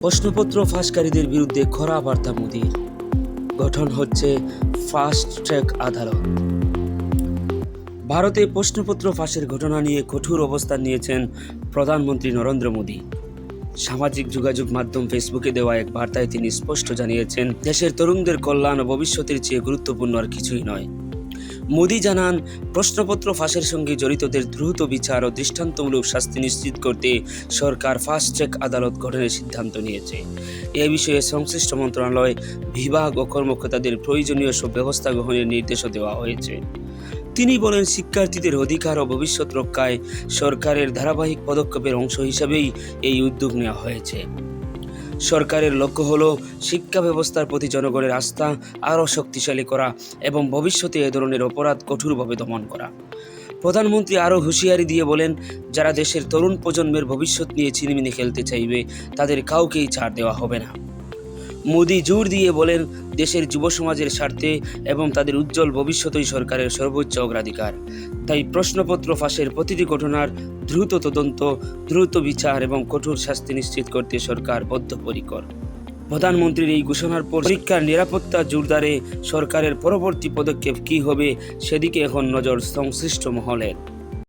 প্রশ্নপত্র ফাঁসকারীদের বিরুদ্ধে কড়া বার্তা মোদির। গঠন হচ্ছে ফাস্ট ট্র্যাক আদালত। ভারতে প্রশ্নপত্র ফাঁসের ঘটনা নিয়ে কঠোর অবস্থান নিয়েছেন প্রধানমন্ত্রী নরেন্দ্র মোদি। সামাজিক যোগাযোগ মাধ্যম ফেসবুকে দেওয়া এক বার্তায় তিনি স্পষ্ট জানিয়েছেন, দেশের তরুণদের কল্যাণ ও ভবিষ্যতের চেয়ে গুরুত্বপূর্ণ আর কিছুই নয়। মোদি জানান, প্রশ্নপত্র ফাঁসের সঙ্গে জড়িতদের দ্রুত বিচার ও দৃষ্টান্তমূলক শাস্তি নিশ্চিত করতে সরকার ফাস্ট ট্র্যাক আদালত গঠনের সিদ্ধান্ত নিয়েছে। এ বিষয়ে সংশ্লিষ্ট মন্ত্রণালয়, বিভাগ ও কর্মকর্তাদের প্রয়োজনীয় সব ব্যবস্থা গ্রহণের নির্দেশও দেওয়া হয়েছে। তিনি বলেন, শিক্ষার্থীদের অধিকার ও ভবিষ্যৎ রক্ষায় সরকারের ধারাবাহিক পদক্ষেপের অংশ হিসাবেই এই উদ্যোগ নেওয়া হয়েছে। সরকারের লক্ষ্য হল শিক্ষা ব্যবস্থার প্রতি জনগণের আস্থা আরও শক্তিশালী করা এবং ভবিষ্যতে এ ধরনের অপরাধ কঠোরভাবে দমন করা। প্রধানমন্ত্রী আরও হুঁশিয়ারি দিয়ে বলেন, যারা দেশের তরুণ প্রজন্মের ভবিষ্যৎ নিয়ে ছিনিমিনি খেলতে চাইবে তাদের কাউকেই ছাড় দেওয়া হবে না। মোদি জোর দিয়ে বলেন, দেশের যুব সমাজের স্বার্থে এবং তাদের উজ্জ্বল ভবিষ্যতই সরকারের সর্বোচ্চ অগ্রাধিকার। তাই প্রশ্নপত্র ফাঁসের প্রতিটি ঘটনার দ্রুত তদন্ত, দ্রুত বিচার এবং কঠোর শাস্তি নিশ্চিত করতে সরকার বদ্ধপরিকর। প্রধানমন্ত্রীর এই ঘোষণার পর পরীক্ষার নিরাপত্তা জোরদারে সরকারের পরবর্তী পদক্ষেপ কী হবে সেদিকে এখন নজর সংশ্লিষ্ট মহলের।